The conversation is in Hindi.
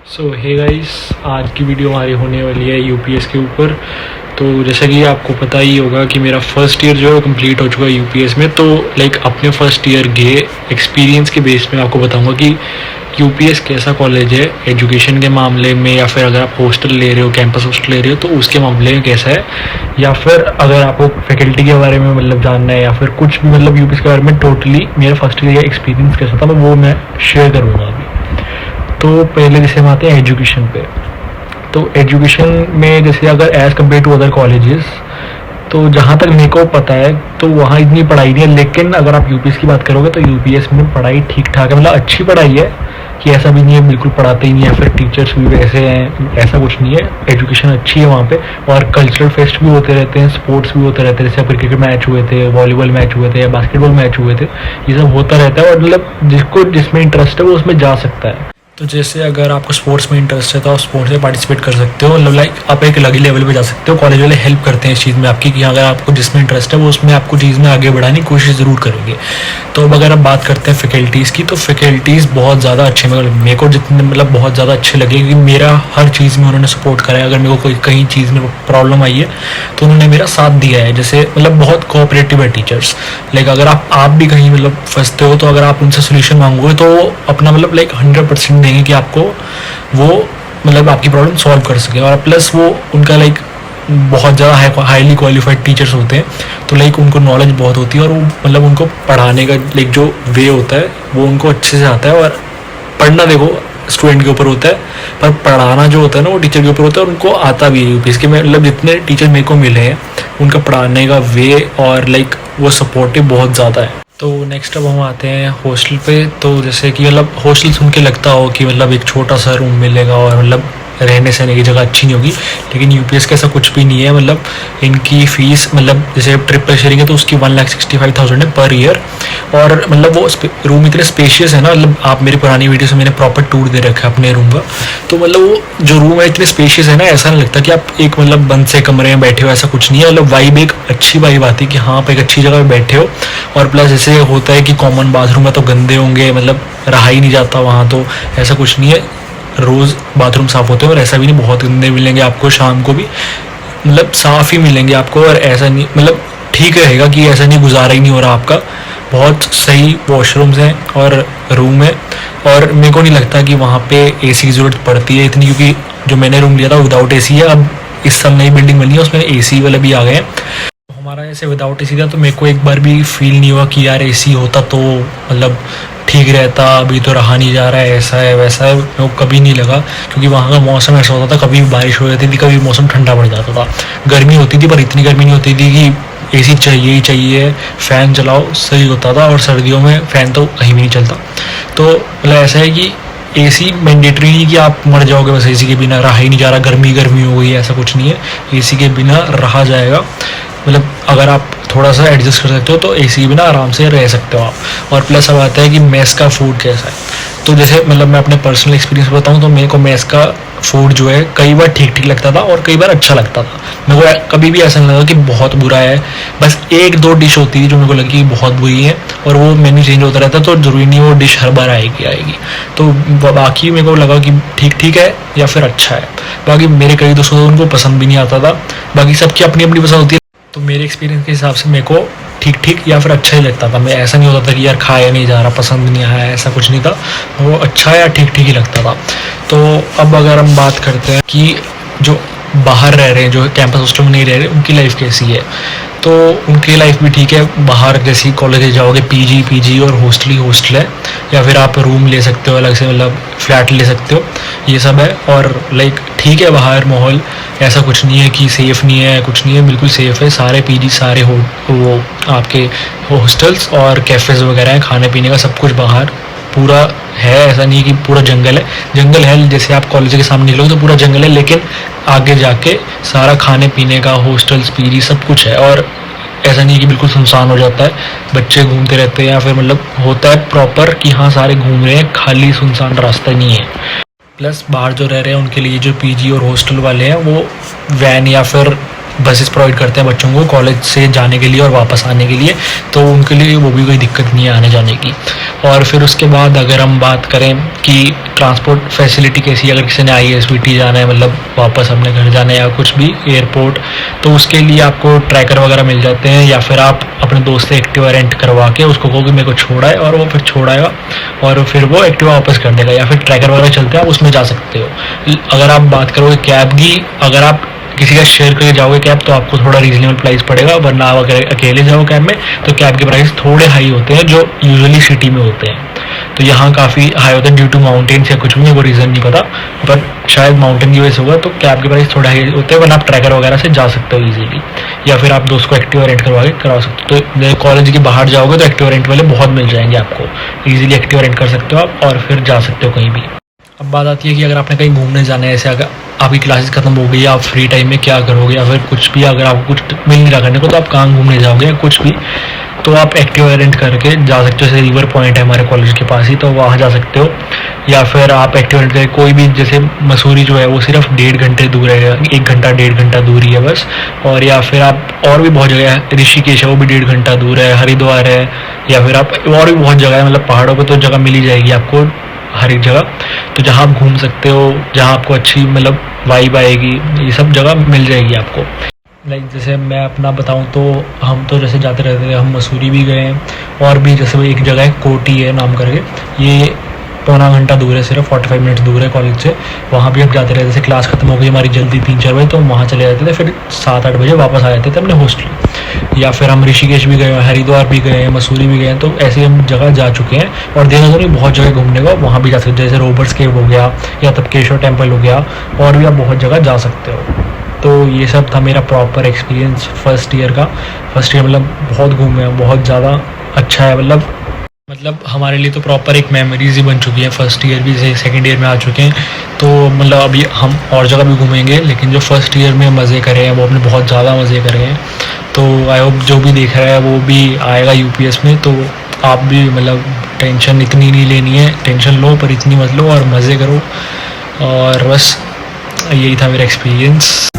सो हे गाइस, आज की वीडियो हमारी होने वाली है यूपीएस के ऊपर। तो जैसा कि आपको पता ही होगा कि मेरा फर्स्ट ईयर जो है कंप्लीट हो चुका है यूपीएस में। तो अपने फर्स्ट ईयर के एक्सपीरियंस के बेस में आपको बताऊंगा कि यूपीएस कैसा कॉलेज है एजुकेशन के मामले में, या फिर अगर आप हॉस्टल ले रहे हो, कैंपस हॉस्टल ले रहे हो तो उसके मामले में कैसा है, या फिर अगर आपको फैकल्टी के बारे में जानना है, या फिर कुछ भी यूपीएस के बारे में टोटली मेरा फर्स्ट ईयर का एक्सपीरियंस कैसा था वो मैं शेयर करूँगा अभी। तो पहले जैसे हम आते हैं एजुकेशन पे। तो एजुकेशन में जैसे अगर as compared to other colleges, तो जहाँ तक मेरे को पता है तो वहाँ इतनी पढ़ाई नहीं है। लेकिन अगर आप यूपीएस की बात करोगे तो यूपीएस में पढ़ाई ठीक ठाक है, अच्छी पढ़ाई है, कि ऐसा भी नहीं है बिल्कुल पढ़ाते ही नहीं है, फिर टीचर्स भी वैसे हैं, ऐसा कुछ नहीं है। एजुकेशन अच्छी है वहाँ पे, और कल्चरल फेस्ट भी होते रहते हैं, स्पोर्ट्स भी होते रहते हैं। जैसे क्रिकेट मैच हुए थे, वॉलीबॉल मैच हुए थे, या बास्केटबॉल मैच हुए थे, ये सब होता रहता है। और जिसको जिसमें इंटरेस्ट है वो उसमें जा सकता है। तो जैसे अगर आपको स्पोर्ट्स में इंटरेस्ट है तो आप स्पोर्ट्स में पार्टिसिपेट कर सकते हो, आप एक अलग ही लेवल पे जा सकते हो। कॉलेज वाले हेल्प करते हैं इस चीज़ में आपकी, कि अगर आपको जिसमें इंटरेस्ट है वो उसमें आपको चीज़ में आगे बढ़ाने की कोशिश ज़रूर करेंगे। तो अब अगर आप बात करते हैं फैकल्टीज़ की, तो फैकल्टीज़ बहुत ज़्यादा अच्छे, मेरे को जितने बहुत ज़्यादा अच्छे लगे, क्योंकि मेरा हर चीज़ में उन्होंने सपोर्ट करा है। अगर मेरे को कोई कहीं चीज़ में प्रॉब्लम आई है तो उन्होंने मेरा साथ दिया है। जैसे बहुत कोऑपरेटिव है टीचर्स। अगर आप भी कहीं फंसते हो तो अगर आप उनसे सोल्यूशन मांगोगे तो अपना 100% देंगे कि आपको वो आपकी प्रॉब्लम सॉल्व कर सके। और प्लस वो उनका बहुत ज़्यादा हाईली क्वालिफाइड टीचर्स होते हैं, तो उनको नॉलेज बहुत होती है, और वो उनको पढ़ाने का जो वे होता है वो उनको अच्छे से आता है। और पढ़ना देखो स्टूडेंट के ऊपर होता है, पर पढ़ाना जो होता है ना वो टीचर के ऊपर होता है, और उनको आता भी है। यूपीएस के में जितने टीचर मेरे को मिले हैं उनका पढ़ाने का वे और वो सपोर्टिव बहुत ज़्यादा है। तो नेक्स्ट अब हम आते हैं हॉस्टल पे। तो जैसे कि हॉस्टल सुन के लगता हो कि एक छोटा सा रूम मिलेगा और रहने सहने की जगह अच्छी नहीं होगी, लेकिन यूपीएस का ऐसा कुछ भी नहीं है। इनकी फ़ीस जैसे ट्रिपल शेयरिंग है तो उसकी 1,65,000 है पर ईयर। और वो रूम इतने स्पेशियस है ना, आप मेरी पुरानी वीडियो से मैंने प्रॉपर टूर दे रखा है अपने रूम का। तो वो जो रूम है इतने स्पेशियस है ना, ऐसा नहीं लगता कि आप एक बंद से कमरे में बैठे हो, ऐसा कुछ नहीं है। वाइब एक अच्छी वाइब आती है कि हाँ आप एक अच्छी जगह पर बैठे हो। और प्लस जैसे होता है कि कॉमन बाथरूम है तो गंदे होंगे, रहा ही नहीं जाता वहाँ, तो ऐसा कुछ नहीं है। रोज़ बाथरूम साफ़ होते हैं, और ऐसा भी नहीं बहुत गंदे मिलेंगे आपको। शाम को भी साफ़ ही मिलेंगे आपको, और ऐसा नहीं ठीक रहेगा कि ऐसा नहीं गुजारा ही नहीं हो रहा आपका। बहुत सही वॉशरूम्स हैं और रूम है, और मेरे को नहीं लगता कि वहाँ पे एसी की ज़रूरत पड़ती है इतनी, क्योंकि जो मैंने रूम लिया था विदाउट एसी है। अब इस साल नई बिल्डिंग बनी है उसमें एसी वाले भी आ गए हैं। हमारा ऐसे विदाउट एसी था, तो मेरे को एक बार भी फील नहीं हुआ कि यार एसी होता तो ठीक रहता, अभी तो रहा नहीं जा रहा है, ऐसा है वैसा है। मेरे को कभी नहीं लगा, क्योंकि वहाँ का मौसम ऐसा होता था, कभी बारिश हो जाती थी, कभी मौसम ठंडा पड़ जाता था। गर्मी होती थी पर इतनी गर्मी नहीं होती थी कि एसी चाहिए ही चाहिए, फ़ैन चलाओ सही होता था। और सर्दियों में फ़ैन तो कहीं भी नहीं चलता। तो ऐसा है कि एसी मैंडेटरी नहीं कि आप मर जाओगे बस एसी के बिना, रहा ही नहीं जा रहा, गर्मी हो गई, ऐसा कुछ नहीं है। एसी के बिना रहा जाएगा। अगर आप थोड़ा सा एडजस्ट कर सकते हो तो एसी के बिना आराम से रह सकते हो आप। और प्लस अब आता है कि मेस का फूड कैसा है। तो जैसे मैं अपने पर्सनल एक्सपीरियंस बताऊं तो मेरे को मेस का फूड जो है कई बार ठीक ठीक लगता था और कई बार अच्छा लगता था। मेरे को कभी भी ऐसा नहीं लगा कि बहुत बुरा है। बस एक दो डिश होती थी जो मेरे को लगी कि बहुत बुरी है, और वो मेन्यू चेंज होता रहता, तो ज़रूरी नहीं वो डिश हर बार आएगी। तो बाकी मेरे को लगा कि ठीक है या फिर अच्छा है। बाकी मेरे कई दोस्तों उनको पसंद भी नहीं आता था। बाकी सबकी अपनी अपनी पसंद होती है। तो मेरे एक्सपीरियंस के हिसाब से मेरे को ठीक या फिर अच्छा ही लगता था। मैं ऐसा नहीं होता था कि यार खाया नहीं जा रहा, पसंद नहीं आया, ऐसा कुछ नहीं था। वो अच्छा या ठीक ही लगता था। तो अब अगर हम बात करते हैं कि जो बाहर रह रहे हैं, जो कैंपस हॉस्टल में नहीं रह रहे, उनकी लाइफ कैसी है, तो उनकी लाइफ भी ठीक है। बाहर जैसी कॉलेज जाओगे पीजी और हॉस्टल ही हॉस्टल है, या फिर आप रूम ले सकते हो अलग से, फ्लैट ले सकते हो, ये सब है। और ठीक है बाहर माहौल, ऐसा कुछ नहीं है कि सेफ़ नहीं है, कुछ नहीं है, बिल्कुल सेफ़ है। सारे पीजी सारे वो आपके हॉस्टल्स और कैफ़ेज़ वगैरह हैं, खाने पीने का सब कुछ बाहर पूरा है। ऐसा नहीं है कि पूरा जंगल है। जैसे आप कॉलेज के सामने निकलोगे तो पूरा जंगल है, लेकिन आगे जाके सारा खाने पीने का हॉस्टल्स पीजी सब कुछ है। और ऐसा नहीं है कि बिल्कुल सुनसान हो जाता है, बच्चे घूमते रहते हैं, या फिर होता है प्रॉपर कि हाँ सारे घूम रहे हैं, खाली सुनसान रास्ता नहीं है। प्लस बाहर जो रह रहे हैं उनके लिए जो पीजी और हॉस्टल वाले हैं वो वैन या फिर बसेस प्रोवाइड करते हैं बच्चों को कॉलेज से जाने के लिए और वापस आने के लिए, तो उनके लिए वो भी कोई दिक्कत नहीं है आने जाने की। और फिर उसके बाद अगर हम बात करें कि ट्रांसपोर्ट फैसिलिटी कैसी है, अगर किसी ने ISBT जाना है, मतलब वापस अपने घर जाना है या कुछ भी एयरपोर्ट, तो उसके लिए आपको ट्रैकर वगैरह मिल जाते हैं, या फिर आप अपने दोस्त से एक्टिवा रेंट करवा के उसको कहो कि मेरे को छोड़ा है, और वो फिर छोड़ाएगा और फिर वो एक्टिवा वापस कर देगा, या फिर ट्रैकर वगैरह चलते हैं आप उसमें जा सकते हो। अगर आप बात करोगे कैब की, अगर आप किसी का शेयर करके जाओगे कैब तो आपको थोड़ा रीजनेबल प्राइस पड़ेगा, वरना आप अगर अकेले जाओ कैब में तो कैब के प्राइस थोड़े हाई होते हैं जो यूजुअली सिटी में होते हैं। तो यहाँ काफ़ी हाई होता है ड्यू टू माउंटेन्स या कुछ भी, मेरे को रीज़न नहीं पता, पर शायद माउंटेन की वजह से होगा, तो कैब के प्राइस थोड़ा हाई होते हैं, वरना आप ट्रैकर वगैरह से जा सकते हो ईजिली, या फिर आप दोस्त को एक्टिवा रेंट करवा के करा सकते हो। तो कॉलेज के बाहर जाओगे तो एक्टिवा रेंट वाले बहुत मिल जाएंगे आपको, ईजिली एक्टिवा रेंट कर सकते हो आप और फिर जा सकते हो कहीं भी। अब बात आती है कि अगर आपने कहीं घूमने जाना है, ऐसे अगर आपकी क्लासेस खत्म हो गई, आप फ्री टाइम में क्या करोगे, या फिर कुछ भी अगर आपको कुछ मिल नहीं रहा करने को तो आप कहाँ घूमने जाओगे या कुछ भी, तो आप एक्टिवा रेंट करके जा सकते हो। जैसे रिवर पॉइंट है हमारे कॉलेज के पास ही, तो वहाँ जा सकते हो, या फिर आप एक्टिवा रेंट करके कोई भी, जैसे मसूरी जो है वो सिर्फ 1.5 घंटे दूर है, 1 घंटा 1.5 घंटा दूरी है बस, और या फिर आप और भी बहुत जगह है, ऋषिकेश है वो भी 1.5 घंटा दूर है, हरिद्वार है, या फिर आप और भी बहुत जगह है, मतलब पहाड़ों पर तो जगह मिल ही जाएगी आपको हर एक जगह, तो जहाँ आप घूम सकते हो, जहाँ आपको अच्छी मतलब वाइब आएगी, ये सब जगह मिल जाएगी आपको। लाइक जैसे मैं अपना बताऊँ तो हम तो जैसे जाते रहते थे, हम मसूरी भी गए हैं, और भी जैसे वो एक जगह है कोटी है नाम करके, ये 1.25 घंटा दूर है, सिर्फ 45 मिनट दूर है कॉलेज से, वहाँ भी हम जाते रहते थे। जैसे क्लास खत्म हो गई हमारी जल्दी 3-4 बजे तो हम वहाँ चले जाते थे, फिर 7-8 बजे वापस आ जाते थे अपने हॉस्टल। या फिर हम ऋषिकेश भी गए हैं, हरिद्वार भी गए हैं, मसूरी भी गए हैं, तो ऐसे हम जगह जा चुके हैं। और देहरादून में बहुत जगह घूमने को वहाँ भी जा सकते हो, जैसे रोबर्ट्स केव हो गया या तबकेश्वर टेम्पल हो गया, और भी आप बहुत जगह जा सकते हो। तो ये सब था मेरा प्रॉपर एक्सपीरियंस फर्स्ट ईयर का। फर्स्ट ईयर मतलब बहुत घूमे हैं, बहुत ज़्यादा अच्छा है, मतलब हमारे लिए तो प्रॉपर एक मेमोरीज ही बन चुकी है। फर्स्ट ईयर भी से सेकेंड ईयर में आ चुके हैं, तो मतलब अभी हम और जगह भी घूमेंगे, लेकिन जो फर्स्ट ईयर में मज़े करे हैं वो अपने बहुत ज़्यादा मज़े करे हैं। तो आई होप जो भी देख रहा है वो भी आएगा UPS में, तो आप भी मतलब टेंशन इतनी नहीं लेनी है, टेंशन लो पर इतनी मत लो और मज़े करो। और बस यही था मेरा एक्सपीरियंस।